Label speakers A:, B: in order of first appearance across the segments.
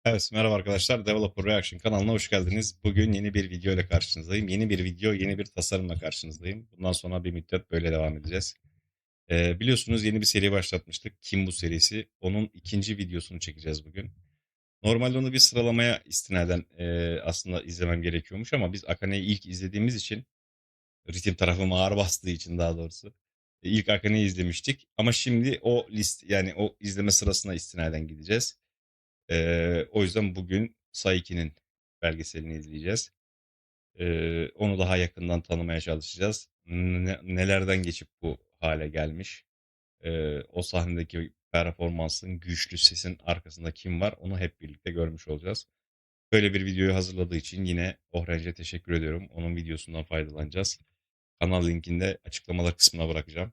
A: Evet, merhaba arkadaşlar. Developer Reaction kanalına hoş geldiniz. Bugün yeni bir video ile karşınızdayım. Yeni bir video, yeni bir tasarımla karşınızdayım. Bundan sonra bir müddet böyle devam edeceğiz. Biliyorsunuz yeni bir seri başlatmıştık. Kim bu serisi? Onun ikinci videosunu çekeceğiz bugün. Normalde onu bir sıralamaya istinaden aslında izlemem gerekiyormuş ama biz Akane'yi ilk izlediğimiz için, ritim tarafım ağır bastığı için daha doğrusu, ilk Akane'yi izlemiştik. Ama şimdi o yani o izleme sırasına istinaden gideceğiz. O yüzden bugün Saiki'nin belgeselini izleyeceğiz. Onu daha yakından tanımaya çalışacağız. Nelerden geçip bu hale gelmiş? O sahnedeki performansın, güçlü sesin arkasında kim var? Onu hep birlikte görmüş olacağız. Böyle bir videoyu hazırladığı için yine Ohren'ce teşekkür ediyorum. Onun videosundan faydalanacağız. Kanal linkini de açıklamalar kısmına bırakacağım.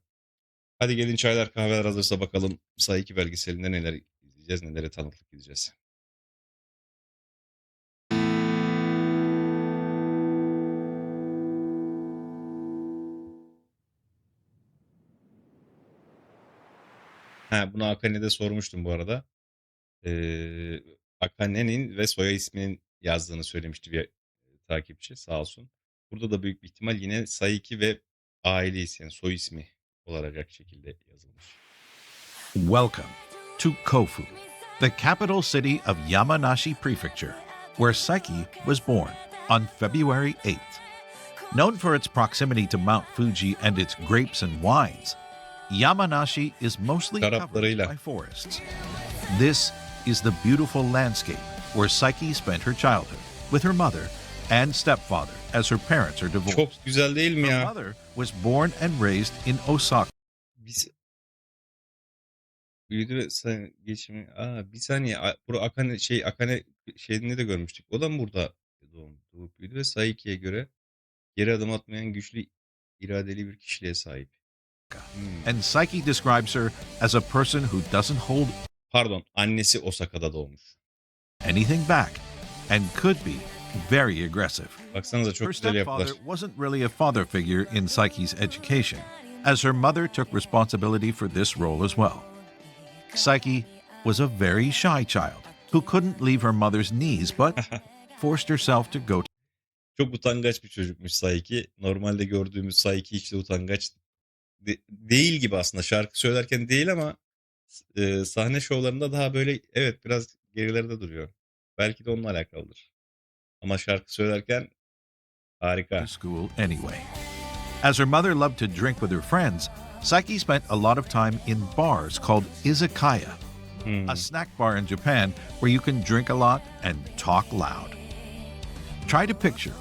A: Hadi gelin çaylar kahveler hazırsa bakalım Saiki belgeselinde neler izleyeceğiz, nelere tanıklık edeceğiz. Ha, bunu Akane'de sormuştum bu arada. Eee, Akane'nin ve soy isminin yazdığını söylemişti bir takipçi sağ olsun. Burada da büyük bir ihtimal yine Saiki ve aile ismi, yani soy ismi olacak şekilde yazılmış.
B: Welcome to Kofu, the capital city of Yamanashi Prefecture, where Saiki was born on February 8th. Known for its proximity to Mount Fuji and its grapes and wines, Yamanashi is mostly covered
A: Şaraplarıyla.
B: by forests. This is the beautiful landscape where Saiki spent her childhood with her mother and stepfather as her parents are divorced.
A: Çok güzel değil mi
B: Her
A: ya?
B: mother was born and raised in Osaka.
A: Biz büyüdü ve geçimi. Bir saniye. Bura Akane şeyinde de görmüştük. O da mı burada doğup büyüdü ve Saiki'ye göre geri adım atmayan güçlü iradeli bir kişiliğe sahip.
B: And Saiki describes her as a person who doesn't hold
A: Pardon, annesi Osaka'da doğmuş.
B: anything back and could be very aggressive.
A: Baksanıza çok
B: Her
A: güzel yaptılar.
B: stepfather wasn't really a father figure in Saiki's education, as her mother took responsibility for this role as well. Saiki was a very shy child who couldn't leave her mother's knees but forced herself to go
A: Çok utangaç bir çocukmuş Saiki. Normalde gördüğümüz Saiki hiç de utangaç değil gibi aslında. Şarkı söylerken değil ama sahne şovlarında daha böyle evet biraz gerilerde duruyor. Belki de onunla alakalıdır. Ama şarkı söylerken
B: to
A: harika.
B: school anyway. As her mother loved to drink with her friends, Saiki spent a lot of time in bars called izakaya, a snack bar in Japan where you can drink a lot and talk loud. Try to picture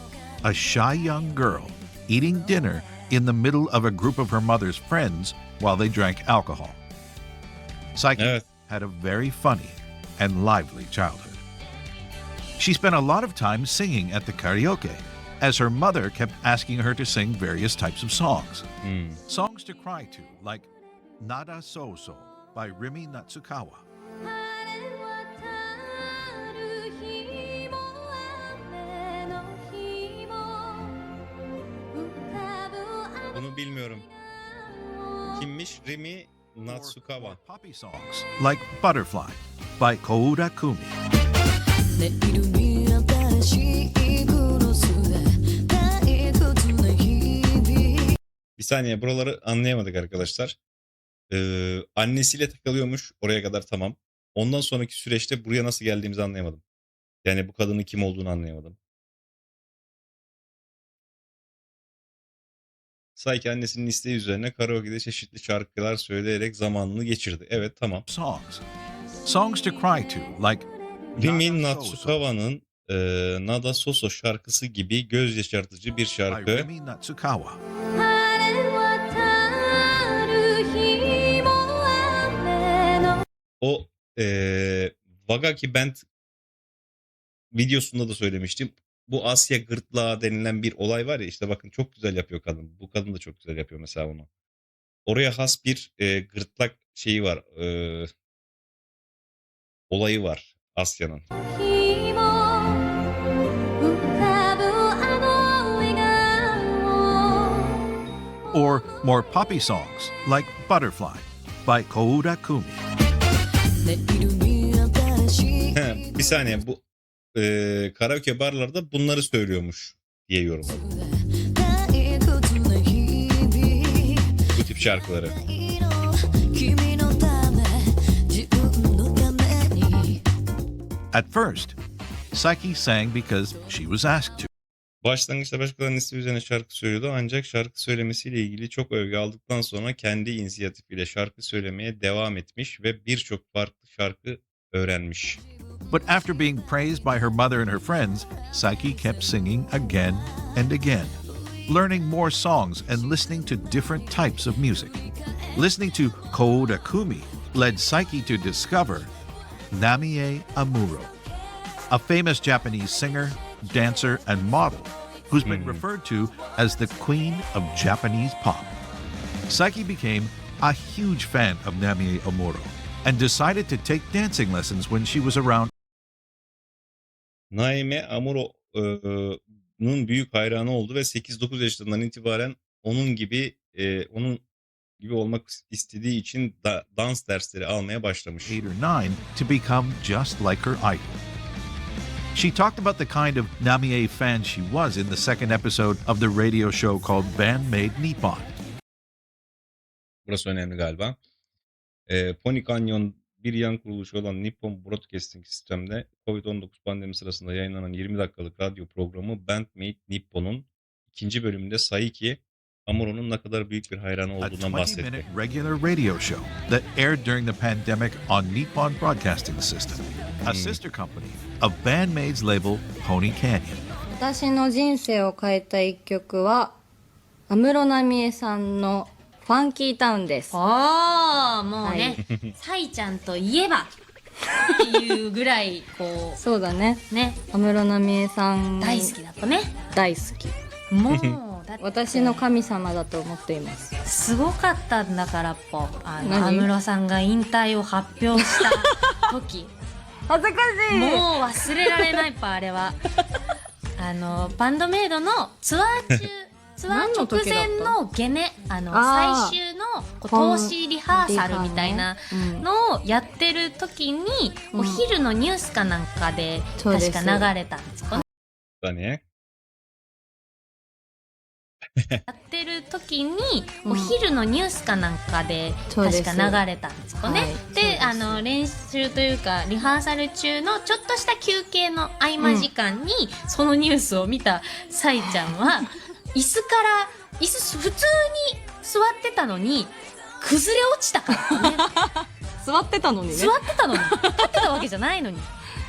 B: a shy young girl eating dinner in the middle of a group of her mother's friends while they drank alcohol. Saiki
A: Evet.
B: had a very funny and lively childhood. She spent a lot of time singing at the karaoke, as her mother kept asking her to sing various types of songs. Songs to cry to, like Nada So So by Rimi Natsukawa.
A: Bunu bilmiyorum. Kimmiş? Rimi Natsukawa.
B: Poppy songs like Butterfly by Koura Kumi.
C: 寝入るに新しいクロスで退屈な日々
A: Bir saniye buraları anlayamadık arkadaşlar. Annesiyle takılıyormuş. Oraya kadar tamam. Ondan sonraki süreçte buraya nasıl geldiğimizi anlayamadım. Yani bu kadının kim olduğunu anlayamadım. Sanki annesinin isteği üzerine karaoke'de çeşitli şarkılar söyleyerek zamanını geçirdi. Evet tamam.
B: Songs to cry to like
A: Rimi
B: Nada So So
A: Natsukawa'nın Nada Soso şarkısı gibi göz yaşartıcı bir
B: by
A: şarkı.
B: Rimi Natsukawa.
C: 晴れ渡る日も雨の
A: O Wagaki Band videosunda da söylemiştim. Bu Asya gırtlağı denilen bir olay var ya, işte bakın çok güzel yapıyor kadın. Bu kadın da çok güzel yapıyor mesela onu. Oraya has bir gırtlak şeyi var. Olayı var Asya'nın.
C: 日も浮かぶあの笑顔
B: Or more poppy songs like Butterfly by Koura Kumi.
C: 寝入るに新しい
A: Bir saniye, bu karaoke barlarda bunları söylüyormuş diye yorumladım.
C: 退屈な日々
A: Bu tip şarkıları.
C: 君のため自分のために
B: At first, Psyche sang because she was asked to.
A: Başlangıçta başkalarının isteği üzerine şarkı söylüyordu, ancak şarkı söylemesiyle ilgili çok övgü aldıktan sonra kendi inisiyatifiyle şarkı söylemeye devam etmiş ve birçok farklı şarkı öğrenmiş.
B: But after being praised by her mother and her friends, Psyche kept singing again and again, learning more songs and listening to different types of music. Listening to Koda Kumi led Psyche to discover Namie Amuro, a famous Japanese singer, dancer, and model who's been referred to as the queen of Japanese pop. Psyche became a huge fan of Namie Amuro and decided to take dancing lessons when she was around
A: Naime Amuro'nun büyük hayranı oldu ve 8-9 yaşlarından itibaren onun gibi olmak istediği için dans dersleri almaya başlamış.
B: 8 or 9 to become just like her idol. She talked about the kind of Namie fan she was in the second episode of the radio show called Bandmade Nippon.
A: Burası önemli galiba. Pony Canyon bir yan kuruluşu olan Nippon Broadcasting System'de Covid-19 pandemi sırasında yayınlanan 20 dakikalık radyo programı Bandmade Nippon'un ikinci bölümünde Saiki Amuro'nun ne kadar büyük bir hayranı
B: A
A: olduğundan
B: 20-minute
A: bahsetti.
B: regular radio show that aired during the pandemic on Nippon Broadcasting System, a sister company of Bandmade's label Pony Canyon.
D: 私の人生を変えた一曲は安室奈美恵さんのファンキータウンです。
E: ああ、もうね、サイちゃんといえばっていうぐらい、こ
D: そうだね。
E: う、ね、
D: 安室奈美恵さん
E: 大好きだったね。
D: 大好き。
E: もう、だって
D: 私の神様だと思っています。
E: すごかったんだから、
D: 何
E: 安室さんが引退を発表した時。
D: 恥ずかしい。
E: もう忘れられないあれは。バンドメイドのツアー中、ツアー直前のゲネ、
D: あー
E: 最終のこう投資リハーサルみたいなのをやってる時に、お昼のニュースかなんかで
D: そうです
E: 確か流れたんですかね。
A: だね。
E: やってる時に、お昼のニュースかなんかで
D: そうです
E: 確か流れたんですかね。
D: はいそう
E: で
D: です
E: 練習というかリハーサル中のちょっとした休憩の合間時間に、そのニュースを見たサイちゃんは椅子普通に座ってたのに崩れ落ちたからね。
D: 座ってたのにね。
E: 座ってたのに立ってたわけじゃないのに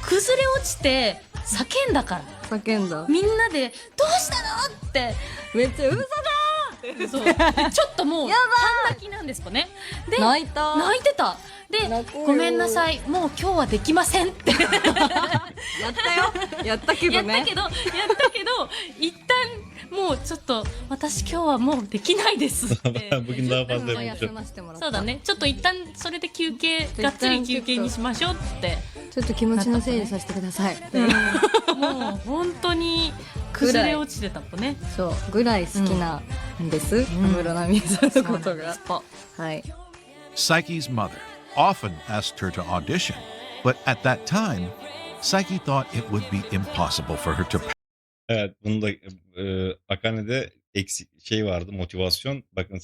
E: 崩れ落ちて叫んだから、
D: 叫んだ。
E: みんなで「どうしたの?」って
D: めっちゃ嘘だ
E: そうでちょっともう半泣きなんですかね。で
D: ー。泣いた。
E: 泣いてた。で
D: 泣こうよ
E: ごめんなさい、もう今日はできませんって
D: やったよ。やったけどね。
E: やったけど一旦もうちょっと私今日はもうできないですって
A: Bugün daha fazla
D: 休
A: yapacağım.
D: ませてもらった。
E: そうだね、ちょっと一旦それで休憩がっつり休憩にしましょうって
D: ちょっと気持ちの整理させてください。
E: もう本当に崩れ落ちてたもんね。
D: そうぐらい好きなんです。安室奈美恵さんのことが。はい。
B: Psyche's mother often asked her to audition, but at that time, Psyche thought it would be impossible for her to
A: Evet, bunda Akane'de eksik vardı, motivasyon. Bakın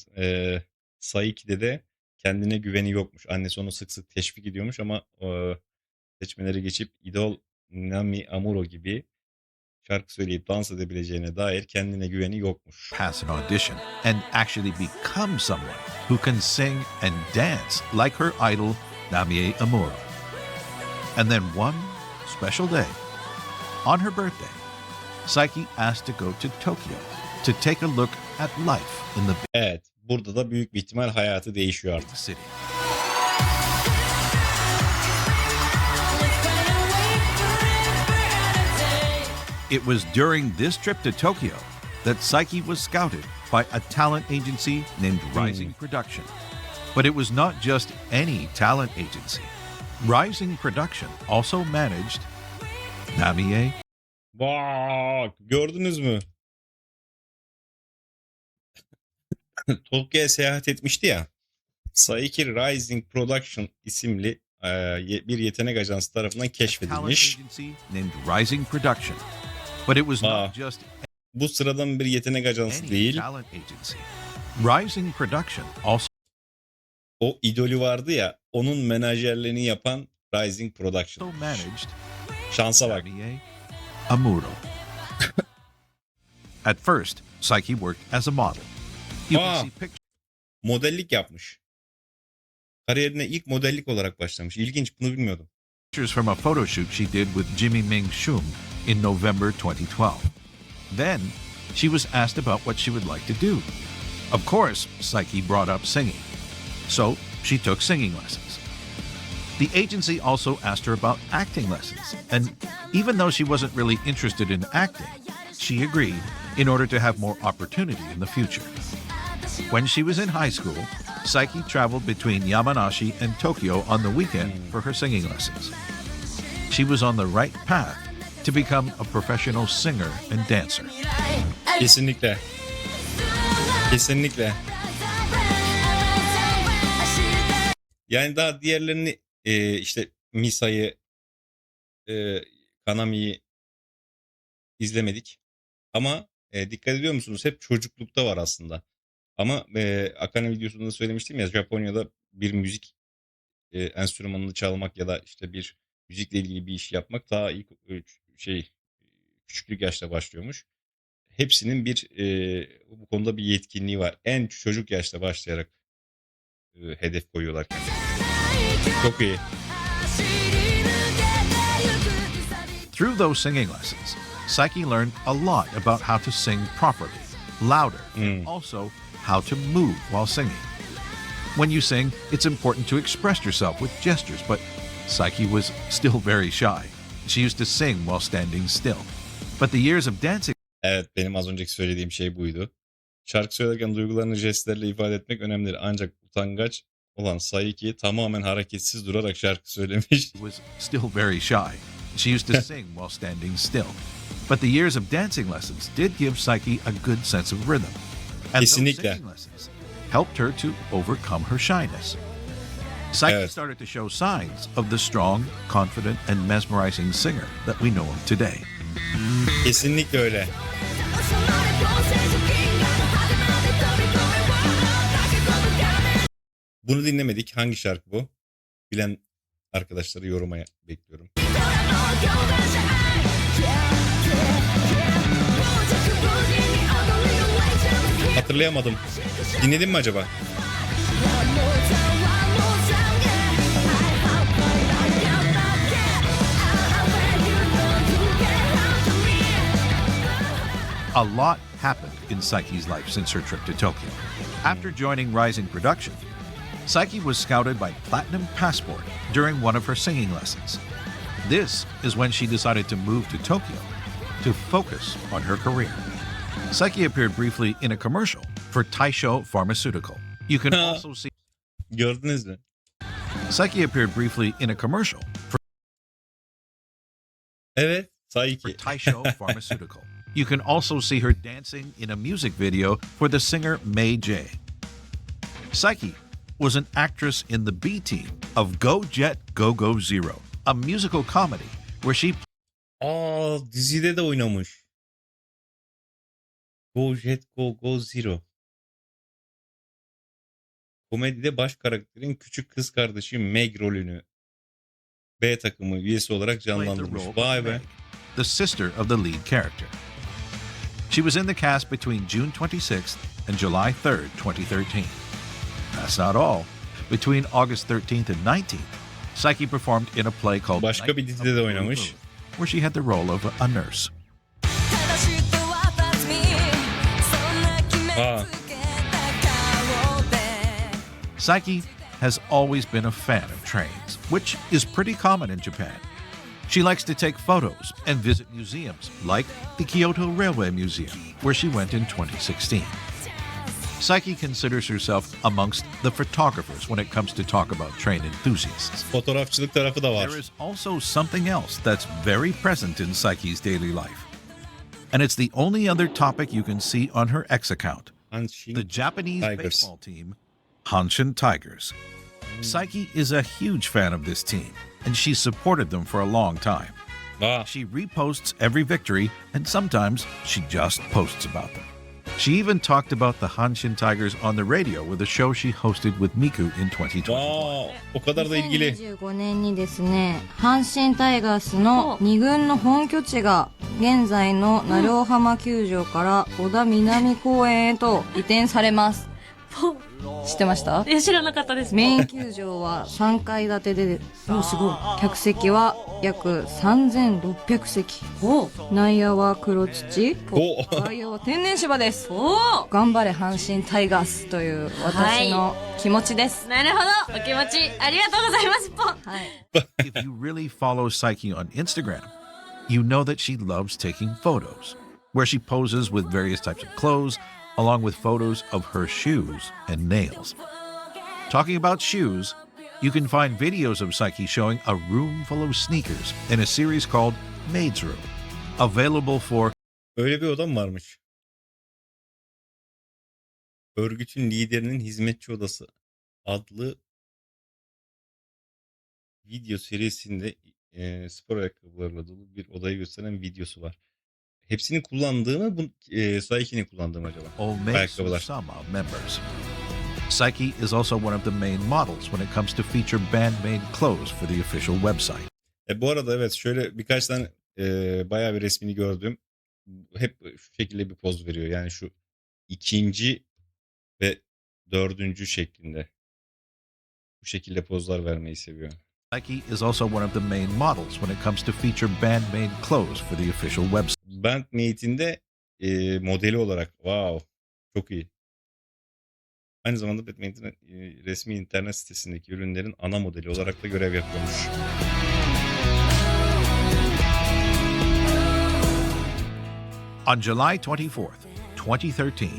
A: Saiki'de de kendine güveni yokmuş. Annesi onu sık sık teşvik ediyormuş ama seçmeleri geçip idol Nami Amuro gibi şarkı söyleyip dans edebileceğine dair kendine güveni yokmuş.
B: pass an audition and actually become someone who can sing and dance like her idol, Namie Amuro. And then one special day, on her birthday, Psyche asked to go to Tokyo to take a look at life in the
A: Evet, burada da büyük bir ihtimal hayatı değişiyor artık.
B: city. It was during this trip to Tokyo that Psyche was scouted by a talent agency named Rising Production. But it was not just any talent agency. Rising Production also managed Namie.
A: Bak, gördünüz mü? Tokyo'ya seyahat etmişti ya. Saiki Rising Production isimli bir yetenek ajansı tarafından
B: talent
A: keşfedilmiş.
B: agency named Rising Production. But it was
A: Wow.
B: not just
A: Bu sıradan bir yetenek ajansı
B: any
A: değil.
B: talent agency. Rising Production also
A: O idolü vardı ya, onun menajerliğini yapan Rising Production.
B: managed
A: Şansa bak.
B: Xavier Amuro. At first, Psyche worked as a model. You can
A: Wow.
B: see pictures
A: Modellik yapmış. Kariyerine ilk modellik olarak başlamış. İlginç, bunu bilmiyordum.
B: from a photo shoot she did with Jimmy Ming Shum in November 2012. Then, she was asked about what she would like to do. Of course, Psyche brought up singing. So, she took singing lessons. The agency also asked her about acting lessons, and even though she wasn't really interested in acting, she agreed in order to have more opportunity in the future. When she was in high school, Psyche traveled between Yamanashi and Tokyo on the weekend for her singing lessons. She was on the right path to become a professional singer and dancer.
A: Kesinlikle. Kesinlikle. Yani daha diğerlerini işte Misa'yı, Kanami'yi izlemedik. Ama dikkat ediyor musunuz? Hep çocuklukta var aslında. Ama Akane videosunda söylemiştim ya, Japonya'da bir müzik enstrümanını çalmak ya da işte bir müzikle ilgili bir iş yapmak daha ilk küçüklük yaşta başlıyormuş. Hepsinin bir bu konuda bir yetkinliği var. En çocuk yaşta başlayarak hedef koyuyorlar kendilerine. Çok iyi.
B: Through those singing lessons, Psyche learned a lot about how to sing properly, louder, and also how to move while singing. When you sing, it's important to express yourself with gestures, but Psyche was still very shy. She used to sing while standing still. But the years of dancing
A: Evet, benim az önceki söylediğim şey buydu. Şarkı söylerken duygularını jestlerle ifade etmek önemlidir. Ancak utangaç olan Saiki tamamen hareketsiz durarak şarkı söylemiş.
B: was still very shy. She used to sing while standing still. But the years of dancing lessons did give Psyche a good sense of rhythm. And those
A: Kesinlikle.
B: singing lessons helped her to overcome her shyness. Psyche
A: Evet.
B: started to show signs of the strong, confident, and mesmerizing singer that we know of today.
A: Kesinlikle öyle. Bunu dinlemedik. Hangi şarkı bu? Bilen arkadaşları yoruma bekliyorum. Hatırlayamadım. Dinledin mi acaba?
B: A lot happened in Psyche's life since her trip to Tokyo. After joining Rising Production, Psyche was scouted by Platinum Passport during one of her singing lessons. This is when she decided to move to Tokyo to focus on her career. Psyche appeared briefly in a commercial for Taisho Pharmaceutical. You can also see
A: Gördünüz mü?
B: Psyche appeared briefly in a commercial for
A: Evet. Saiki.
B: Taisho Pharmaceutical. You can also see her dancing in a music video for the singer May J. Psyche was an actress in the B team of Go Jet Go Go Zero, a musical comedy where she
A: Aa, dizide de oynamış. Go Jet Go Go Zero. Komedide baş karakterin küçük kız kardeşi Meg rolünü B takımı üyesi olarak
B: played the
A: canlandırmış.
B: role of
A: Vay be.
B: Meg, the sister of the lead character. She was in the cast between June 26th and July 3rd, 2013. That's not all. Between August 13th and 19th, Psyche performed in a play called
A: Başka
B: Night
A: bir
B: of
A: dizide de
B: Blue
A: oynamış.
B: Moon, where she had the role of a nurse.
A: Aa,
B: Psyche has always been a fan of trains, which is pretty common in Japan. She likes to take photos and visit museums like the Kyoto Railway Museum, where she went in 2016. Psyche considers herself amongst the photographers when it comes to talk about train enthusiasts.
A: fotoğrafçılık tarafı da var.
B: There is also something else that's very present in Psyche's daily life. And it's the only other topic you can see on her X account.
A: Hanshin
B: The Japanese
A: Tigers.
B: baseball team, Hanshin Tigers. Psyche is a huge fan of this team, and she's supported them for a long time.
A: Aa,
B: She reposts every victory, and sometimes she just posts about them. She even talked about the Hanshin Tigers on the radio with a show she hosted with Miku in 2021.
A: o kadar da ilgili.
D: 2025年にですね、阪神タイガースの2軍の本拠地が現在の鳴尾浜球場から小田南公園へと移転されます。知ってました？
E: 知らなかったです。
D: メイン球場は3階建てで、おすごい。客席は約3600席。内野は黒土。
A: お
D: 外野は天然芝です。
E: おー、
D: 頑張れ阪神タイガースという私の気持ちです。
E: なるほど、お気持ちありがとうございますポン。
D: はい。
B: If you really follow Psyche on Instagram, you know that she loves taking photos, where she poses with various types of clothes, along with photos of her shoes and nails. Talking about shoes, you can find videos of Psyche showing a room full of sneakers in a series called Maid's Room, available for
A: Öyle bir odam varmış. Örgütün liderinin hizmetçi odası adlı video serisinde spor ayakkabılarla dolu bir odayı gösteren videosu var. Hepsini kullandığımı, Psyche'nin kullandığım acaba?
B: all Maid's
A: Ayakkabılar.
B: Sama members. Psyche is also one of the main models when it comes to feature band-made clothes for the official website.
A: Bu arada evet, şöyle birkaç tane bayağı bir resmini gördüm. Hep şu şekilde bir poz veriyor. Yani şu ikinci ve dördüncü şeklinde. Bu şekilde pozlar vermeyi seviyor.
B: Psyche is also one of the main models when it comes to feature band-made clothes for the official website.
A: Bandmate'in de modeli olarak. Wow. Çok iyi. Aynı zamanda Bandmate'in resmi internet sitesindeki ürünlerin ana modeli olarak da görev yapıyormuş.
B: On July 24th, 2013,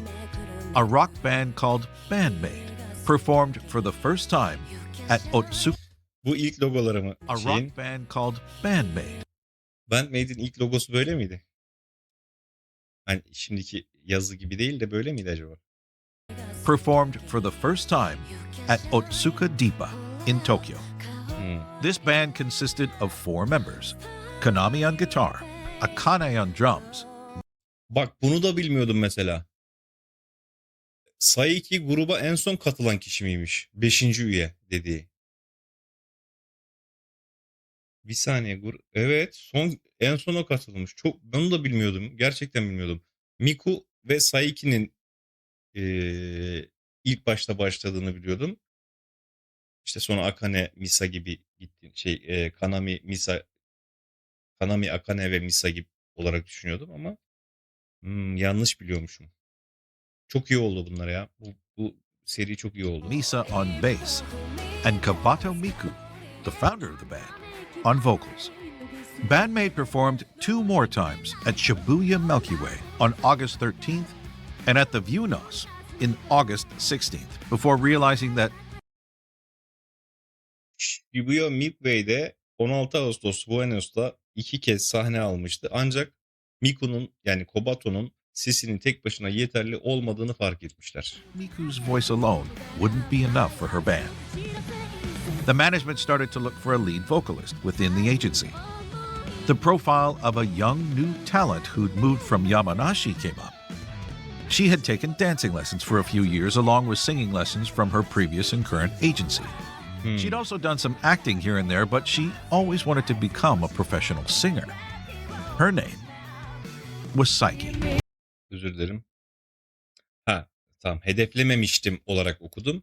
B: a rock band called Bandmate performed for the first time at Otsuka.
A: Bu ilk logoları mı?
B: A rock band called Bandmate
A: Bandmate'in ilk logosu böyle miydi? Hani şimdiki yazı gibi değil de böyle miydi acaba?
B: performed for the first time at Otsuka Deepa in Tokyo. This band consisted of 4 members: Konami on guitar, Akane on drums,
A: Bak bunu da bilmiyordum mesela. Saiki gruba en son katılan kişi miymiş? 5. üye dediği. Bir saniye evet, en son o katılmış. Çok, ben da bilmiyordum. Gerçekten bilmiyordum. Miku ve Saiki'nin ilk başta başladığını biliyordum. İşte sonra Akane, Misa gibi gitti. Kanami, Akane ve Misa gibi olarak düşünüyordum ama yanlış biliyormuşum. Çok iyi oldu bunlar ya. Bu seri çok iyi oldu.
B: Misa on bass, and Kabato Miku, the founder of the band, on vocals. Bandmate performed 2 more times at Shibuya Milky Way on August 13th and at the Vunos in August 16th before realizing that
A: Shibuya Midway'de 16 Ağustos Buenos'ta 2 kez sahne almıştı. Ancak Miku'nun, yani Kobato'nun sesinin tek başına yeterli olmadığını fark etmişler.
B: Miku's voice alone wouldn't be enough for her band. The management started to look for a lead vocalist within the agency. The profile of a young new talent who'd moved from Yamanashi came up. She had taken dancing lessons for a few years along with singing lessons from her previous and current agency. She'd also done some acting here and there, but she always wanted to become a professional singer. Her name was Psyche.
A: Özür dilerim. Tamam, hedeflememiştim olarak okudum.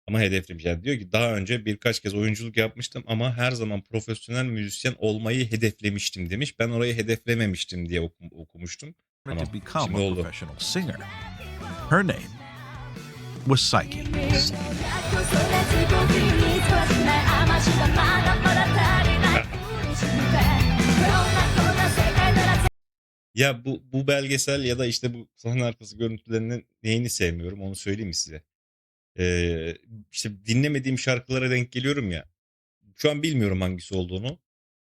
A: Ama hedeflemiş. Yani diyor ki daha önce birkaç kez oyunculuk yapmıştım ama her zaman profesyonel müzisyen olmayı hedeflemiştim demiş. Ben orayı hedeflememiştim diye okumuştum.
B: Wanted
A: Tamam,
B: to become
A: şimdi
B: a
A: oldu.
B: professional singer. Her name was Psyche.
A: Ya bu belgesel ya da işte bu sahne arkası görüntülerinin neyini sevmiyorum onu söyleyeyim mi size? İşte dinlemediğim şarkılara denk geliyorum ya. Şu an bilmiyorum hangisi olduğunu.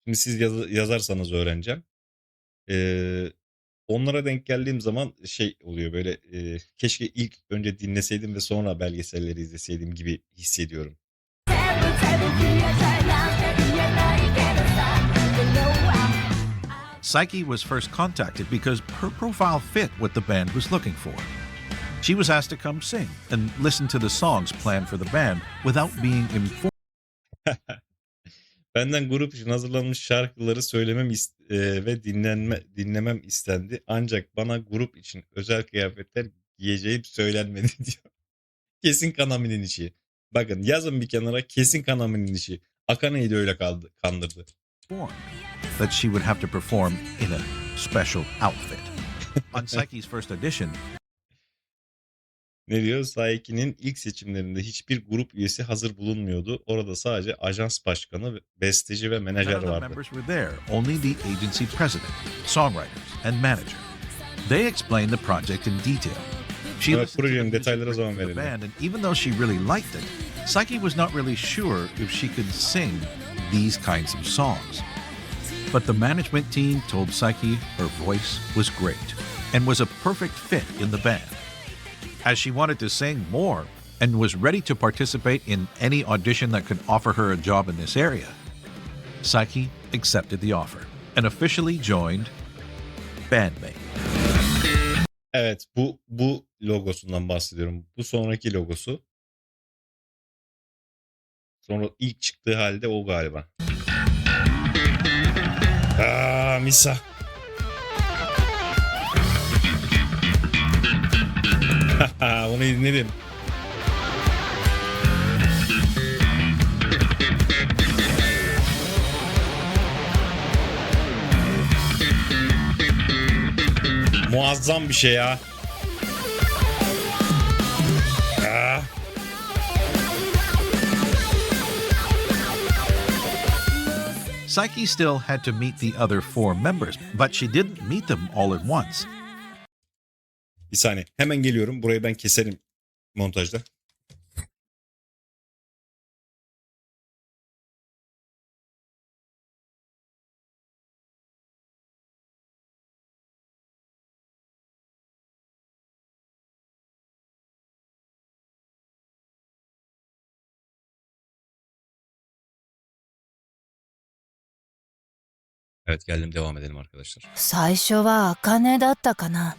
A: Şimdi siz yazarsanız öğreneceğim. Onlara denk geldiğim zaman şey oluyor böyle, keşke ilk önce dinleseydim ve sonra belgeselleri izleseydim gibi hissediyorum.
B: Psyche was first contacted because her profile fit what the band was looking for. She was asked to come sing and listen to the songs planned for the band without being informed
A: Benden grup için hazırlanmış şarkıları söylemem ve dinlemem istendi. Ancak bana grup için özel kıyafetler giyeceğim söylenmedi diyor. Kesin Kanami'nin işi. Bakın yazın bir kenara, kesin Kanami'nin işi. Akane'yi de öyle kandırdı.
B: that she would have to perform in a special outfit. On Psyche's first audition,
A: Ne diyor? Saiki'nin ilk seçimlerinde hiçbir grup üyesi hazır bulunmuyordu. Orada sadece ajans başkanı, besteci ve
B: none
A: menajer
B: of the
A: vardı.
B: members were there, only the agency president, songwriters, and manager. They explained the project in detail. She
A: Evet,
B: listened to the
A: projenin
B: music
A: detayları
B: written
A: zaman
B: for the
A: verildi.
B: band, and even though she really liked it, Psyche was not really sure if she could sing these kinds of songs. But the management team told Psyche her voice was great and was a perfect fit in the band. As she wanted to sing more and was ready to participate in any audition that could offer her a job in this area, Psyche accepted the offer and officially joined Bandmate.
A: Evet, bu logosundan bahsediyorum. Bu sonraki logosu. Sonra ilk çıktığı halde o galiba. Misa. Onu dinledim. Muazzam bir şey ya.
B: Psyche still had to meet the other four members, but she didn't meet them all at once.
A: Bir saniye. Hemen geliyorum. Burayı ben keserim montajda. Evet, geldim, devam edelim arkadaşlar.
C: 最初は茜だったかな。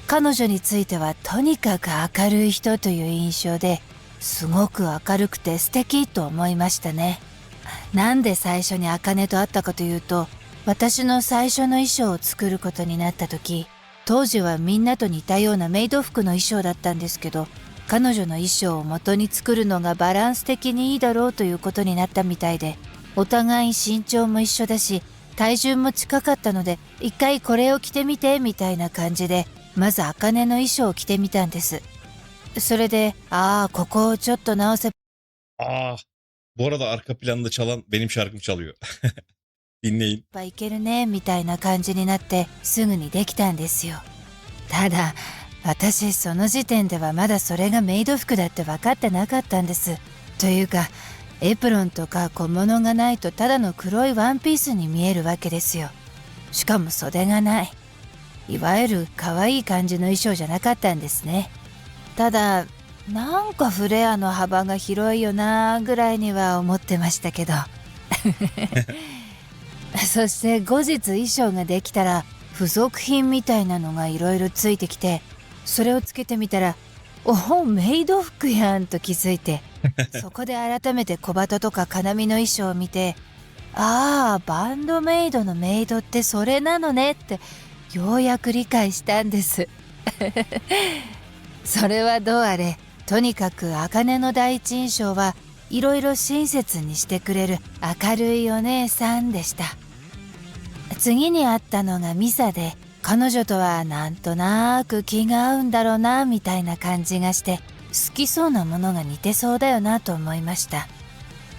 C: 彼女についてはとにかく明るい人という印象ですごく明るくて素敵と思いましたね。なんで最初に茜と会ったかというと、私の最初の衣装を作ることになった時、当時はみんなと似たようなメイド服の衣装だったんですけど、彼女の衣装を元に作るのがバランス的にいいだろうということになったみたいで、お互い身長も一緒だし体重も近かったので、一回これを着てみてみたいな感じで、まず茜の衣装を着てみたんです。それで、ここをちょっと直せ
A: Bu arada arka planda çalan benim şarkım çalıyor. Dinleyin.
C: ばいけるねみたいな感じになってすぐにできたんですよ。ただ私その時点ではまだそれがメイド服だって分かってなかったんです。というかエプロンとか小物がないとただの黒いワンピースに見えるわけですよ。しかも袖がない。いわゆる可愛い感じの衣装じゃなかったんですね。ただなんかフレアの幅が広いよなぐらいには思ってましたけどそして後日衣装ができたら付属品みたいなのがいろいろついてきて、それをつけてみたらメイド服やんと気づいてそこで改めて小鳩とか金見の衣装を見て、バンドメイドのメイドってそれなのねってようやく理解したんですそれはどうあれ、とにかく茜の第一印象はいろいろ親切にしてくれる明るいお姉さんでした。次に会ったのがミサで、彼女とはなんとなく気が合うんだろうなみたいな感じがして、好きそうなものが似てそうだよなと思いました。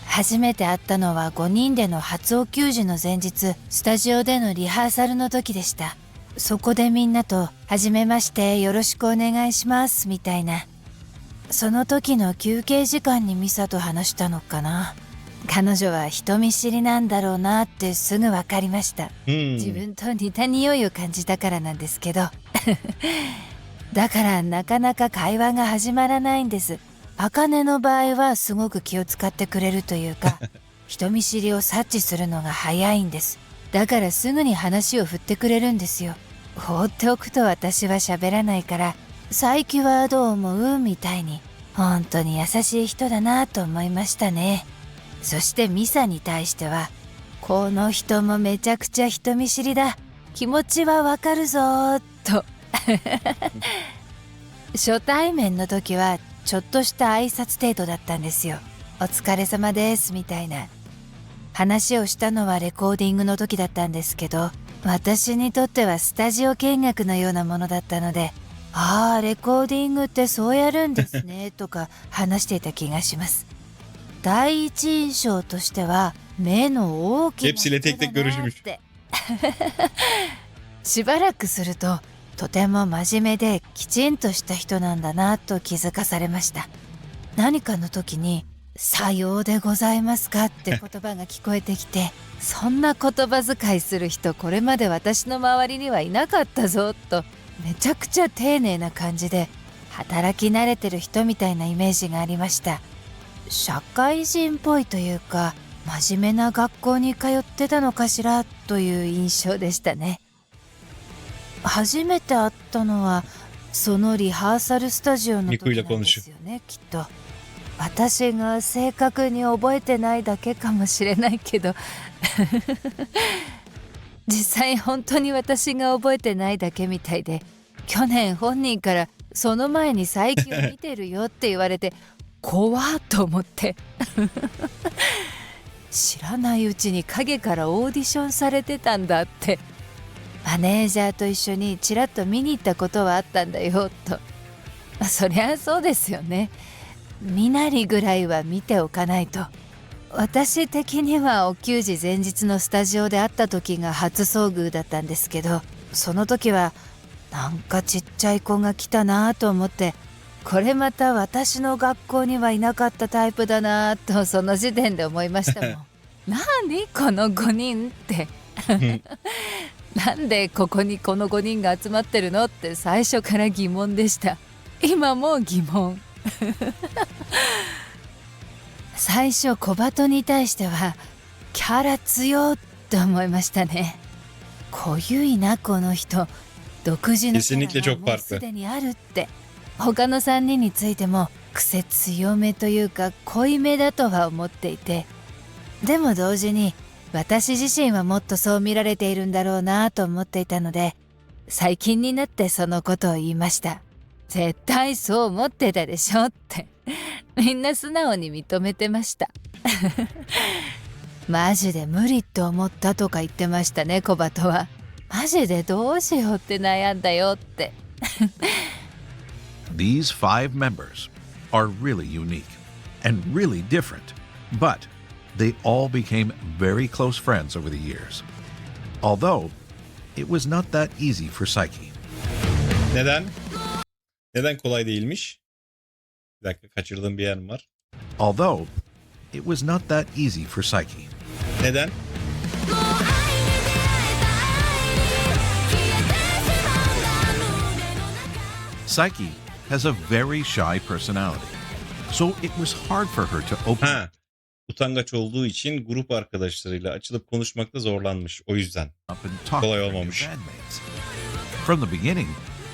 C: 初めて会ったのは5人での初お給仕の前日、スタジオでのリハーサルの時でした。そこでみんなと「はじめましてよろしくお願いします」みたいな。その時の休憩時間にミサと話したのかな。彼女は人見知りなんだろうなってすぐ分かりました。自分と似た匂いを感じたからなんですけどだからなかなか会話が始まらないんです。茜の場合はすごく気を使ってくれるというか人見知りを察知するのが早いんです。だからすぐに話を振ってくれるんですよ。放っておくと私は喋らないから最近はどう思うみたいに本当に優しい人だなと思いましたね。そしてミサに対してはこの人もめちゃくちゃ人見知りだ、気持ちはわかるぞーと初対面の時はちょっとした挨拶程度だったんですよ。お疲れ様ですみたいな話をしたのはレコーディングの時だったんですけど、私にとってはスタジオ見学のようなものだったので、ああレコーディングってそうやるんですねとか話していた気がします。第一印象としては目の大きな
A: Hepsiyle
C: 人
A: tek
C: だ
A: tek
C: な
A: görüşmüş.
C: ってしばらくするととても真面目できちんとした人なんだなと気づかされました。何かの時にさようでございますかって言葉が聞こえてきてそんな言葉遣いする人これまで私の周りにはいなかったぞとめちゃくちゃ丁寧な感じで働き慣れてる人みたいなイメージがありました。社会人っぽいというか真面目な学校に通ってたのかしらという印象でしたね。初めて会ったのはそのリハーサルスタジオの時なんですよね、きっと。私が正確に覚えてないだけかもしれないけど実際本当に私が覚えてないだけみたいで、去年本人からその前に最近見てるよって言われて怖っと思って知らないうちに影からオーディションされてたんだってマネージャーと一緒にちらっと見に行ったことはあったんだよと。そりゃそうですよね。身なりぐらいは見ておかないと。私的にはお給仕前日のスタジオで会った時が初遭遇だったんですけど、その時はなんかちっちゃい子が来たなと思って、これまた私の学校にはいなかったタイプだなとその時点で思いましたもん何この5人ってなんでここにこの5人が集まってるのって最初から疑問でした。今も疑問最初小鳩に対してはキャラ強って思いましたね。濃ゆいなこの人、独自のキャラがもうすでにあるって。他の3人についても癖強めというか濃いめだとは思っていて、でも同時に私自身はもっとそう見られているんだろうなと思っていたので、最近になってそのことを言いました。絶対そう思ってたでしょってみんな素直に認めてましたマジで無理って思ったとか言ってましたね、小鳩は。マジでどうしようって悩んだよって
B: These 5 members are really unique and really different, but they all became very close friends over the years. Although, it was not that easy for Psyche.
A: Neden? Neden kolay değilmiş? Bir dakika, kaçırdığım bir yer mi var?
B: Although, it was not that easy for Psyche.
A: Neden?
B: Psyche has a very shy personality, so it was hard for her to open
A: Ha, utangaç olduğu için grup arkadaşlarıyla açılıp konuşmakta zorlanmış. O yüzden.
B: up and talk
A: Kolay
B: to her
A: olmamış.
B: bandmates. From the beginning,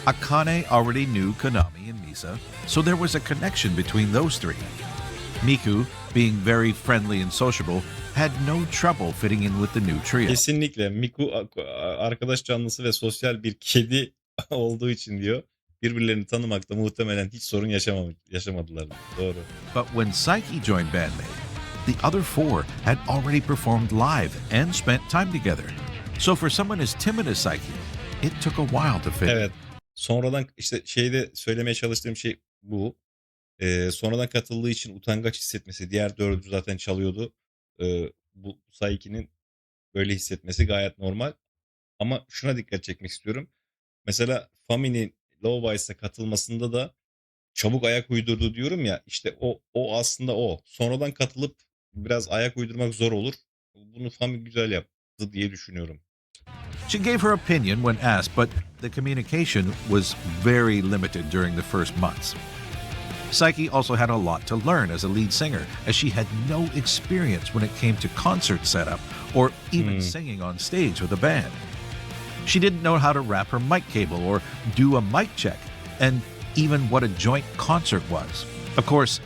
B: Akane already knew Konami and Misa, so there was a connection between those three. Miku, being very friendly and sociable, had no trouble fitting in with the new trio.
A: Kesinlikle Miku arkadaş canlısı ve sosyal bir kedi olduğu için diyor. Birbirlerini tanımakta muhtemelen hiç sorun yaşamadılar. Doğru.
B: But when Psyche joined bandmate, the other 4 had already performed live and spent time together. So for someone as timid as Psyche, it took a while to fit.
A: Evet. Sonradan işte şeyde söylemeye çalıştığım şey bu. Sonradan katıldığı için utangaç hissetmesi. Diğer 4'ü zaten çalıyordu. Bu Saiki'nin böyle hissetmesi gayet normal. Ama şuna dikkat çekmek istiyorum. Mesela Fami'nin Low Vice'a katılmasında da çabuk ayak uydurdu diyorum ya. İşte o aslında o. Sonradan katılıp biraz ayak uydurmak zor olur. Bunu Fami güzel yaptı diye düşünüyorum.
B: She gave her opinion when asked, but the communication was very limited during the first months. Psyche also had a lot to learn as a lead singer, as she had no experience when it came to concert setup or even singing on stage with a band. She didn't know how to wrap her mic cable or do a mic check, and even what a joint concert was. Of course,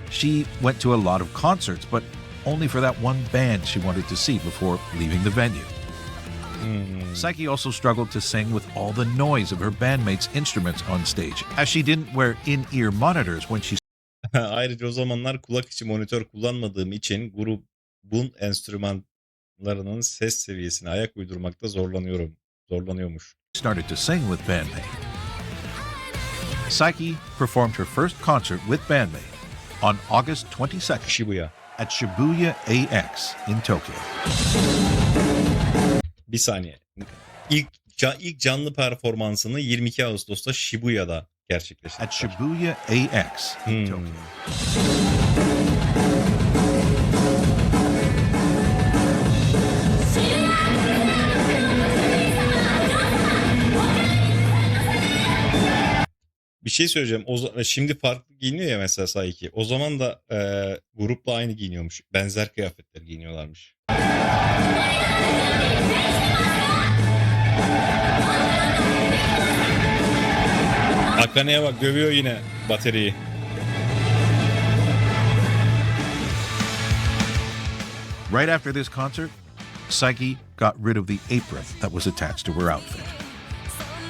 B: she went to a lot of concerts, but only for that one band she wanted to see before leaving the venue. Psyche also struggled to sing with all the noise of her bandmates' instruments on stage, as she didn't wear in-ear monitors when she
A: Ayrıca o zamanlar kulak içi monitör kullanmadığım için grubun enstrümanlarının ses seviyesine ayak uydurmakta zorlanıyormuş.
B: started to sing with bandmate. Psyche performed her first concert with bandmate on August 22nd
A: Shibuya.
B: at Shibuya AX in Tokyo.
A: Bir saniye. İlk canlı performansını 22 Ağustos'ta Shibuya'da gerçekleştirdi.
B: At Shibuya AX in Tokyo.
A: Bir şey söyleyeceğim. Şimdi farklı giyiniyor ya mesela Saiki. O zaman da grupla aynı giyiniyormuş. Benzer kıyafetler giyiniyorlarmış. Akane'ye bak, dövüyor yine bateriyi.
B: Right after this concert, Psyche got rid of the apron that was attached to her outfit.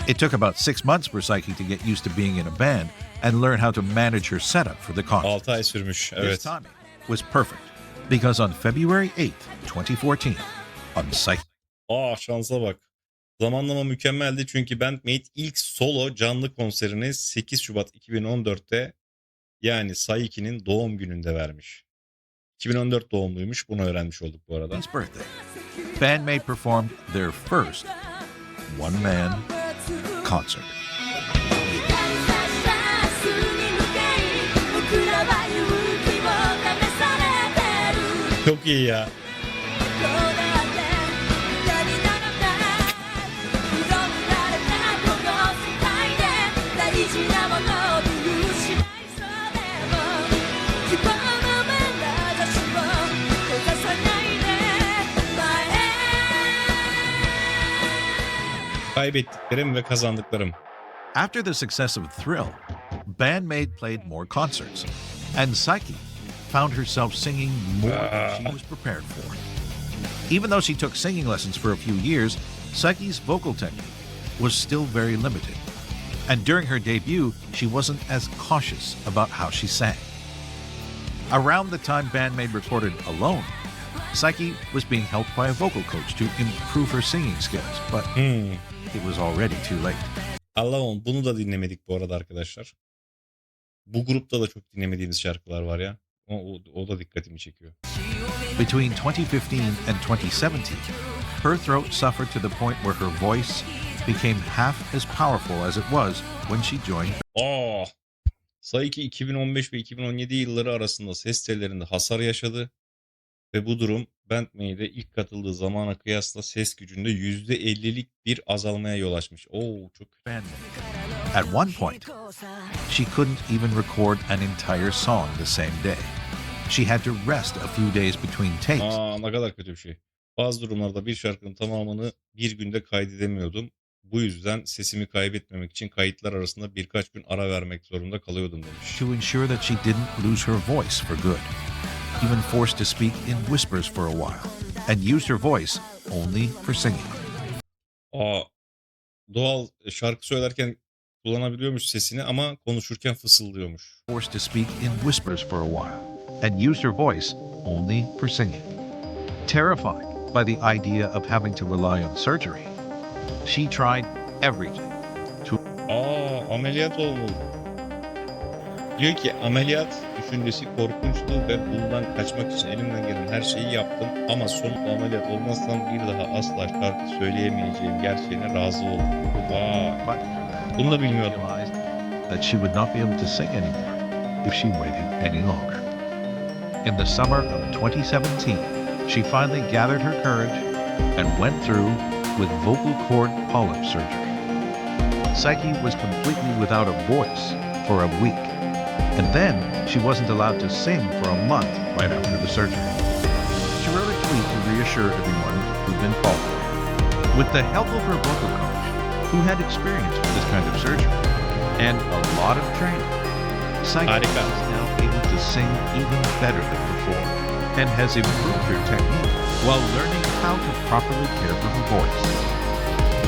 B: It took about 6 months for Psyche to get used to being in a band and learn how to manage her setup for the concert.
A: 6 ay sürmüş.
B: This
A: Evet.
B: timing was perfect because on February 8th, 2014, on Psyche
A: Şansa bak. Zamanlama mükemmeldi çünkü Bandmate ilk solo canlı konserini 8 Şubat 2014'te, yani Saiki'nin doğum gününde vermiş. 2014 doğumluymuş. Bunu öğrenmiş olduk bu arada.
B: birthday, bandmate performed their first one-man concert.
A: Çok iyi ya. Kaybettiklerim ve kazandıklarım.
B: After the success of Thrill, bandmate played more concerts, and Psyche found herself singing more than she was prepared for. Even though she took singing lessons for a few years, Psyche's vocal technique was still very limited. And during her debut, she wasn't as cautious about how she sang. Around the time bandmate recorded Alone, Psyche was being helped by a vocal coach to improve her singing skills, but it was already too late.
A: Alone, bunu da dinlemedik bu arada arkadaşlar. Bu grupta da çok dinlemediğimiz şarkılar var ya. O da dikkatimi çekiyor.
B: Between 2015 and 2017, her throat suffered to the point where her voice became half as powerful as it was when she joined.
A: Saiki 2015 ve 2017 yılları arasında ses tellerinde hasar yaşadı ve bu durum Bandmate'e ilk katıldığı zamana kıyasla ses gücünde %50'lik bir azalmaya yol açmış. Çok kötü.
B: At one point, she couldn't even record an entire song the same day. She had to rest a few days between takes.
A: Ne kadar kötü bir şey. Bazı durumlarda bir şarkının tamamını bir günde kaydedemiyordum. Bu yüzden sesimi kaybetmemek için kayıtlar arasında birkaç gün ara vermek zorunda kalıyordum demiş.
B: To ensure that she didn't lose her voice for good. Even forced to speak in whispers for a while and used her voice only for singing.
A: Doğal şarkı söylerken kullanabiliyormuş sesini ama konuşurken fısıldıyormuş.
B: Forced to speak in whispers for a while and used her voice only for singing. Terrified by the idea of having to rely on surgery, she tried everything to
A: Ameliyat olmalı. Diyor ki ameliyat düşüncesi korkunçtu ve bundan kaçmak için elimden gelen her şeyi yaptım ama sonunda ameliyat olmazsam bir daha asla şarkı söyleyemeyeceğim gerçeğine razı oldum. Bunu da bilmiyordum.
B: realize that she would not be able to sing anymore if she waited any longer. In the summer of 2017, she finally gathered her courage and went through with vocal cord polyp surgery. Psyche was completely without a voice for a week And then she wasn't allowed to sing for a month right after the surgery. She wrote a tweet to reassure everyone who'd been following her. With the help of her vocal coach, who had experience with this kind of surgery and a lot of training, Psyche
A: Harika.
B: is now able to sing even better than before and has improved her technique while learning how to properly care for her voice.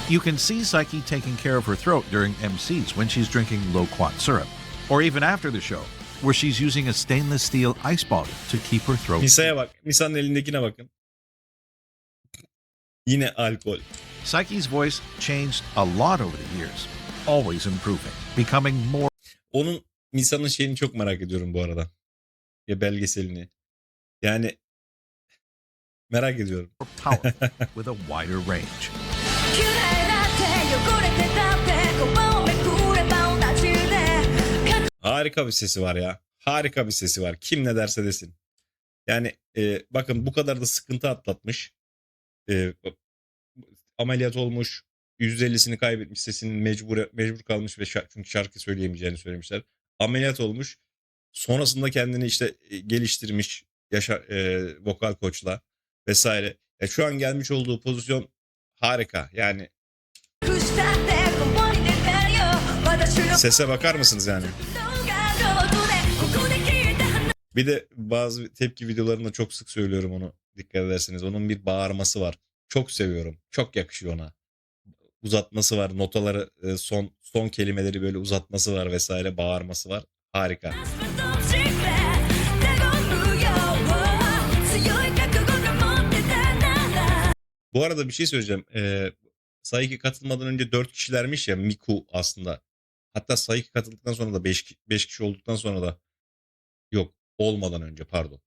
B: You can see Psyche taking care of her throat during MCs when she's drinking loquat syrup, or even after the show, where she's using a stainless steel ice bottle to keep her throat.
A: Misa'ya bak. Misa'nın elindekine bakın. Yine alkol.
B: Psyche's voice changed a lot over the years, always improving, becoming more
A: Onun Misa'nın şeyini çok merak ediyorum bu arada. Ya belgeselini. Yani merak ediyorum.
B: powerful with a wider range.
A: Harika bir sesi var ya. Harika bir sesi var. Kim ne derse desin. Yani bakın bu kadar da sıkıntı atlatmış. Ameliyat olmuş. %50'sini kaybetmiş. Sesinin mecbur kalmış ve çünkü şarkı söyleyemeyeceğini söylemişler. Ameliyat olmuş. Sonrasında kendini işte geliştirmiş vokal koçla vesaire. Şu an gelmiş olduğu pozisyon harika. Yani sese bakar mısınız yani? Bir de bazı tepki videolarında çok sık söylüyorum onu. Dikkat ederseniz. Onun bir bağırması var. Çok seviyorum. Çok yakışıyor ona. Uzatması var. Notaları son kelimeleri böyle uzatması var vesaire. Bağırması var. Harika. Bu arada bir şey söyleyeceğim. Saiki katılmadan önce 4 kişilermiş ya Miku aslında. Hatta Saiki katıldıktan sonra da 5 kişi olduktan sonra da yok olmadan önce pardon.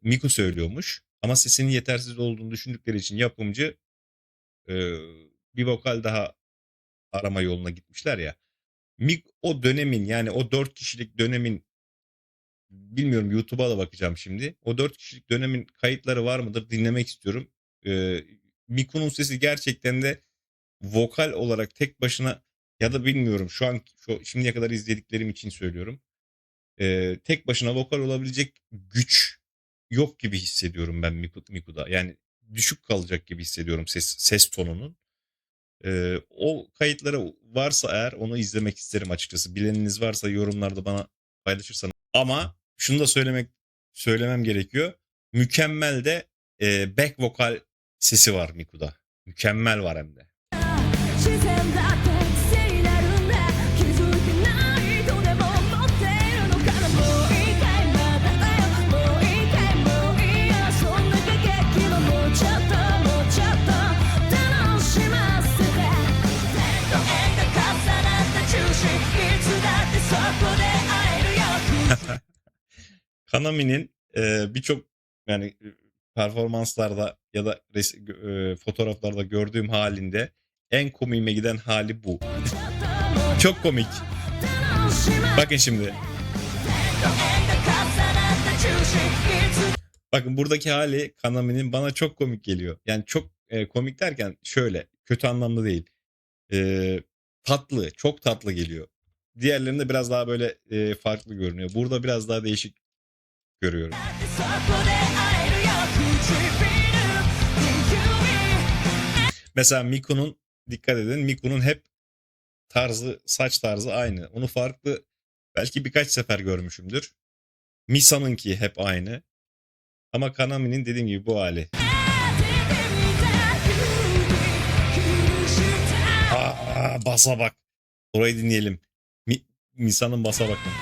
A: Miku söylüyormuş. Ama sesinin yetersiz olduğunu düşündükleri için yapımcı bir vokal daha arama yoluna gitmişler ya. O dönemin yani o 4 kişilik dönemin bilmiyorum YouTube'a da bakacağım şimdi. O 4 kişilik dönemin kayıtları var mıdır dinlemek istiyorum. Miku'nun sesi gerçekten de vokal olarak tek başına ya da bilmiyorum şimdiye kadar izlediklerim için söylüyorum. Tek başına vokal olabilecek güç yok gibi hissediyorum ben Miku'da. Yani düşük kalacak gibi hissediyorum ses tonunun. O kayıtları varsa eğer onu izlemek isterim açıkçası. Bileniniz varsa yorumlarda bana paylaşırsanız. Ama şunu da söylemem gerekiyor. Mükemmel de back vokal sesi var Miku'da. Mükemmel var hem de. Kanami'nin birçok yani performanslarda ya da fotoğraflarda gördüğüm halinde en komiğime giden hali bu. Çok komik. Bakın şimdi. Bakın buradaki hali Kanami'nin bana çok komik geliyor. Yani çok komik derken şöyle kötü anlamda değil. Tatlı, çok tatlı geliyor. Diğerlerinde biraz daha böyle farklı görünüyor. Burada biraz daha değişik görüyorum. Mesela Miku'nun dikkat edin. Miku'nun hep saç tarzı aynı. Onu farklı belki birkaç sefer görmüşümdür. Misa'nınki hep aynı. Ama Kanami'nin dediğim gibi bu hali. Basa bak. Orayı dinleyelim. Misa'nın basa bakın.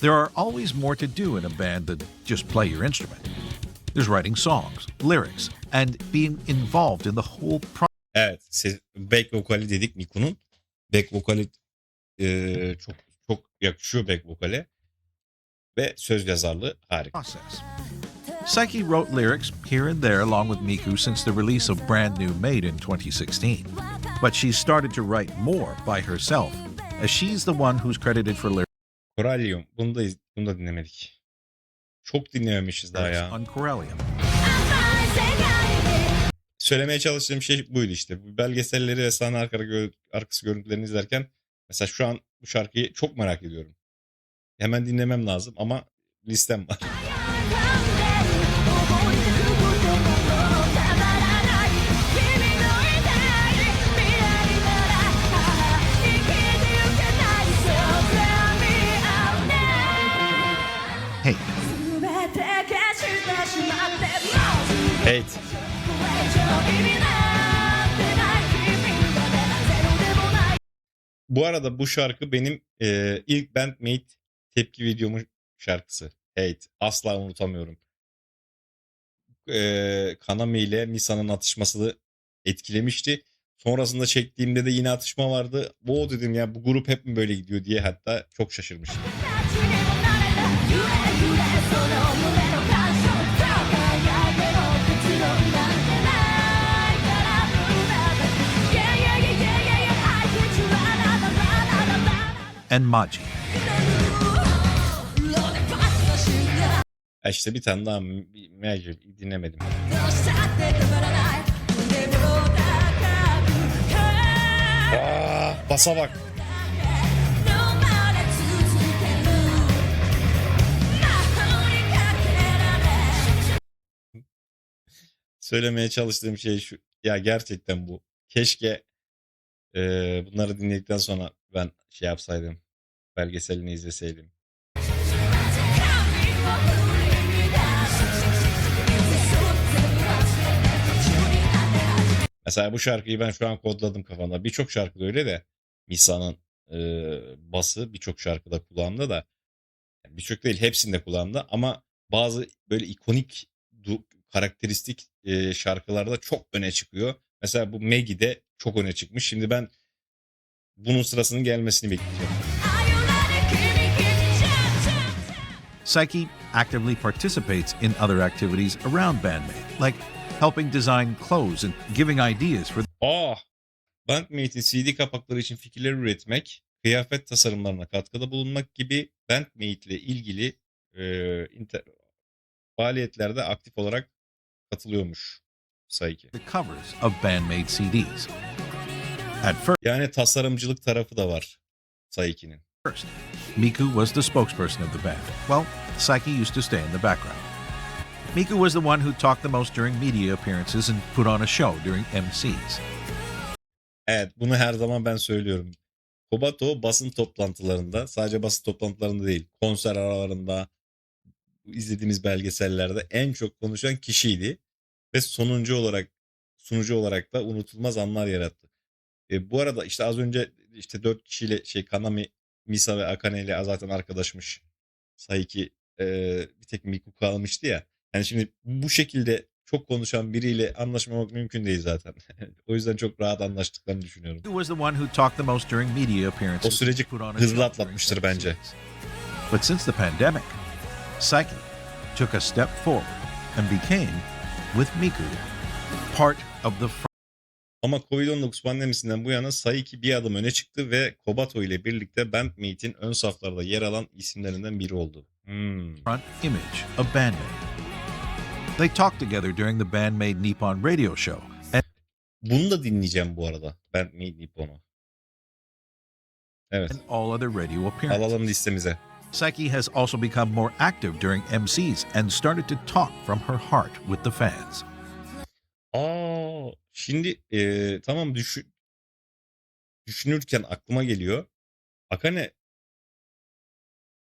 B: There are always more to do in a band than just play your instrument. There's writing songs, lyrics, and being involved in the whole process.
A: Evet, back vokali dedik Miku'nun. Back vokali çok yakışıyor back vokale. Ve söz yazarlığı harika.
B: process. Psyche wrote lyrics here and there along with Miku since the release of Brand New Made in 2016. But she's started to write more by herself, as she's the one who's credited for lyrics
A: Corallium. Bunu da dinlemedik. Çok dinlememişiz daha ya.
B: on Corellium.
A: Söylemeye çalıştığım şey buydu işte. Bu belgeselleri ve sahne arkası görüntülerini izlerken mesela şu an bu şarkıyı çok merak ediyorum. Hemen dinlemem lazım ama listem var.
B: Hey,
A: Hate. Bu arada bu şarkı benim ilk Bandmate tepki videomun şarkısı. Hate. Asla unutamıyorum. Kanami ile Misa'nın atışması etkilemişti. Sonrasında çektiğimde de yine atışma vardı. Bu dedim ya, bu grup hep mi böyle gidiyor diye, hatta çok şaşırmıştım.
B: and Maji.
A: İşte bir tane daha Magic dinlemedim. Basa bak. Söylemeye çalıştığım şey şu. Ya gerçekten bu. Keşke bunları dinledikten sonra ben şey yapsaydım. Belgeselini izleseydim. Mesela bu şarkıyı ben şu an kodladım kafamda. Birçok şarkıda öyle de. Misa'nın bası birçok şarkıda kulağımda da. Birçok değil, hepsinde kulağımda, ama bazı böyle ikonik karakteristik şarkılarda çok öne çıkıyor. Mesela bu Maggie'de çok öne çıkmış. Şimdi ben bunun sırasının gelmesini bekleyeceğim.
B: Psyche actively participates in other activities around Bandmate, like helping design clothes and giving ideas for
A: Bandmate'in CD kapakları için fikirler üretmek, kıyafet tasarımlarına katkıda bulunmak gibi Bandmate ile ilgili faaliyetlerde aktif olarak katılıyormuş Psyche.
B: the covers of Bandmate CDs. At
A: Yani tasarımcılık tarafı da var Psyche'nin.
B: first, Miku was the spokesperson of the band. Well, Psyche used to stay in the background. Miku was the one who talked the most during media appearances and put on a show during MCs.
A: Evet, bunu her zaman ben söylüyorum. Kobato basın toplantılarında, sadece basın toplantılarında değil, konser aralarında, izlediğimiz belgesellerde en çok konuşan kişiydi. Ve sunucu olarak da unutulmaz anlar yarattı. Bu arada işte az önce işte 4 kişiyle Kanami, Misa ve Akane ile zaten arkadaşmış. Psyche bir tek Miku kalmıştı ya. Yani şimdi bu şekilde çok konuşan biriyle anlaşmamak mümkün değil zaten. O yüzden çok rahat anlaştıklarını düşünüyorum.
B: Who was the one who talked the most during media appearances?
A: O süreci
B: put on a
A: hızlı
B: show
A: atlatmıştır
B: during
A: bence.
B: MCs. But since the pandemic, Psyche took a step forward and became, with Miku, part of the
A: Ama Covid-19 pandemisinden bu yana Psyche bir adım öne çıktı ve Kobato ile birlikte Bandmate'in ön saflarda yer alan isimlerinden biri oldu.
B: front image of Bandmate. They talked together during the Bandmate Nippon radio show, and
A: Bunu da dinleyeceğim bu arada. Bandmate Nippon'u. Evet.
B: all other radio appearances.
A: Alalım listemize.
B: Psyche has also become more active during MCs and started to talk from her heart with the fans.
A: Şimdi tamam, düşünürken aklıma geliyor. Akane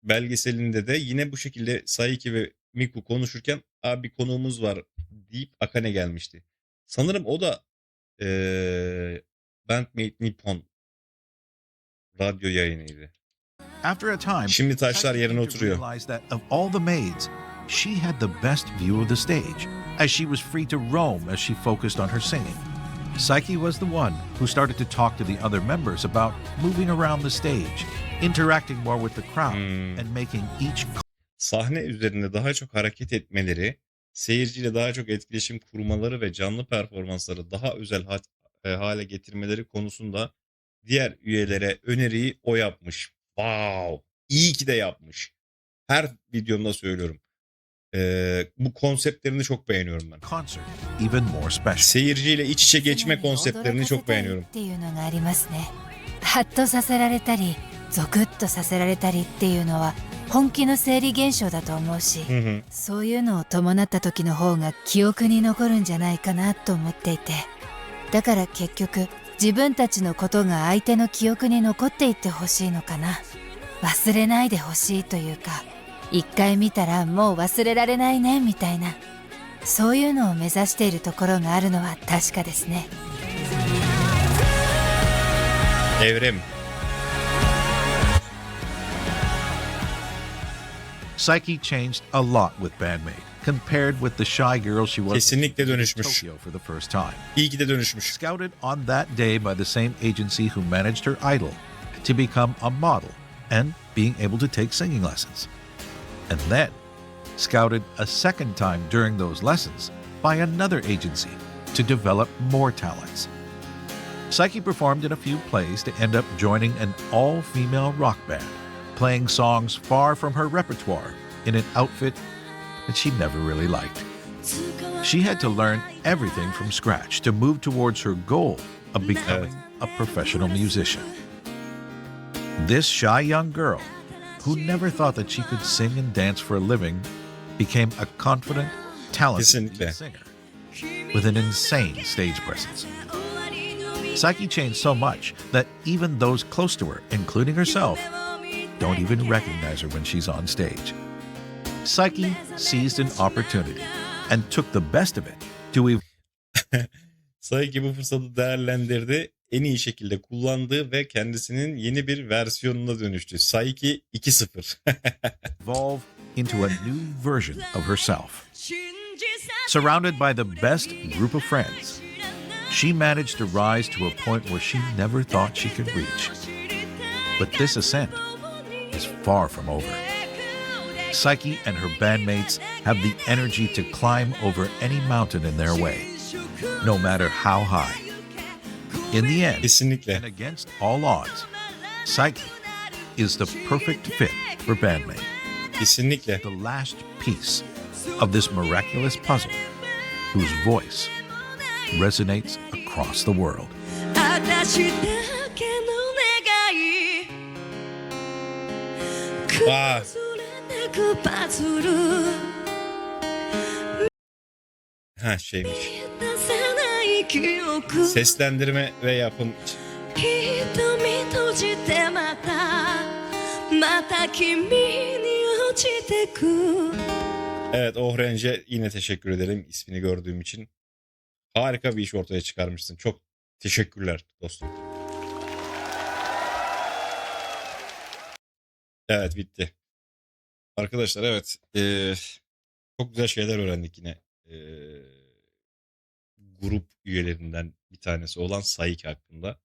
A: belgeselinde de yine bu şekilde Psyche ve Miku konuşurken bir konuğumuz var deyip Akane gelmişti. Sanırım o da Bandmate Nippon radyo yayınıydı.
B: After a time,
A: Şimdi taşlar
B: Psyche
A: yerine
B: came to
A: oturuyor.
B: realize that of all the maids, she had the best view of the stage, as she was free to roam as she focused on her singing. Psyche was the one who started to talk to the other members about moving around the stage, interacting more with the crowd, and making each
A: sahne üzerinde daha çok hareket etmeleri, seyirciyle daha çok etkileşim kurmaları ve canlı performansları daha özel hale getirmeleri konusunda diğer üyelere öneriyi o yapmış. Wow! İyi ki de yapmış. Her videomda söylüyorum. Bu konseptlerini çok beğeniyorum ben.
B: Concert, even more special.
A: Seyirciyle iç içe geçme
C: 常に驚
A: konseptlerini
C: かせ
A: çok
C: たい
A: beğeniyorum.
C: っていうのがありますね。ハッとさせられたりゾクッとさせられたりっていうのは本気の生理現象だと思うし、
A: Hı hı.
C: そういうのを伴った時の方が記憶に残るんじゃないかなと思っていて、だから結局自分たちのことが相手の記憶に残っていってほしいのかな。忘れないでほしいというか、一回見たらもう忘れられないねみたいな、そういうのを目指しているところがあるのは確かですね。
A: Evrim.
B: Psyche changed a lot with Bandmate, compared with the shy girl she was
A: Kesinlikle
B: in
A: dönüşmüş.
B: Tokyo for the first time.
A: İyi ki de dönüşmüş.
B: Scouted on that day by the same agency who managed her idol to become a model and being able to take singing lessons. And then scouted a second time during those lessons by another agency to develop more talents. Psyche performed in a few plays to end up joining an all-female rock band, playing songs far from her repertoire in an outfit that she never really liked. She had to learn everything from scratch to move towards her goal of becoming a professional musician. This shy young girl, who never thought that she could sing and dance for a living, became a confident, talented
A: Kesinlikle.
B: lead singer with an insane stage presence. Psyche changed so much that even those close to her, including herself, don't even recognize her when she's on stage. Psyche seized an opportunity and took the best of it to
A: Psyche bu fırsatı değerlendirdi. En iyi şekilde kullandı ve kendisinin yeni bir versiyonuna dönüştü. Psyche 2.0.
B: evolve into a new version of herself. Surrounded by the best group of friends, she managed to rise to a point where she never thought she could reach. But this ascent is far from over. Psyche and her bandmates have the energy to climb over any mountain in their way, no matter how high. In the end,
A: Kesinlikle.
B: and against all odds, Psyche is the perfect fit for Bandmate,
A: Kesinlikle.
B: the last piece of this miraculous puzzle whose voice resonates across the world.
F: 私だけの願い
A: Aa,
F: 崩れてくパズル
A: ha şeymiş.
F: 出せない記憶
A: Seslendirme ve yapım.
F: 瞳閉じてまた君に落ちてく
A: Evet, Ohren'ce yine teşekkür ederim ismini gördüğüm için. Harika bir iş ortaya çıkarmışsın. Çok teşekkürler dostum. Evet, bitti. Arkadaşlar, evet. Çok güzel şeyler öğrendik yine. Grup üyelerinden bir tanesi olan Saik hakkında.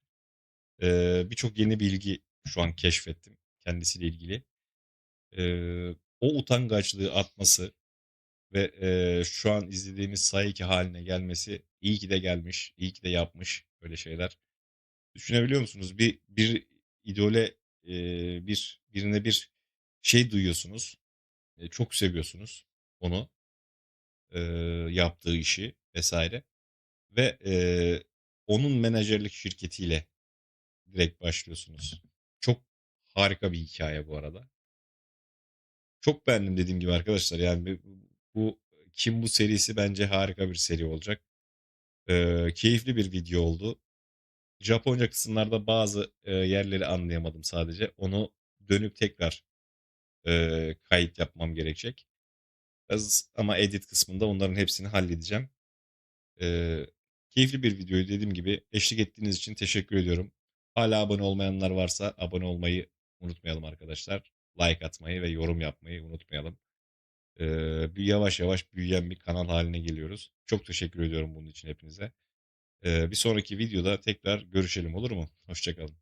A: Birçok yeni bilgi şu an keşfettim kendisiyle ilgili. O utangaçlığı atması ve şu an izlediğimiz Saiki haline gelmesi, iyi ki de gelmiş, iyi ki de yapmış böyle şeyler. Düşünebiliyor musunuz? Bir idole, birine bir şey duyuyorsunuz. Çok seviyorsunuz onu, yaptığı işi vesaire ve onun menajerlik şirketiyle direkt başlıyorsunuz. Çok harika bir hikaye bu arada. Çok beğendim dediğim gibi arkadaşlar. Yani bu Kim Bu serisi bence harika bir seri olacak. Keyifli bir video oldu. Japonca kısımlarda bazı yerleri anlayamadım sadece. Onu dönüp tekrar kayıt yapmam gerekecek. Ama edit kısmında onların hepsini halledeceğim. Keyifli bir videoyu dediğim gibi eşlik ettiğiniz için teşekkür ediyorum. Hala abone olmayanlar varsa abone olmayı unutmayalım arkadaşlar. Like atmayı ve yorum yapmayı unutmayalım. Bir yavaş yavaş büyüyen bir kanal haline geliyoruz. Çok teşekkür ediyorum bunun için hepinize. Bir sonraki videoda tekrar görüşelim, olur mu? Hoşça kalın.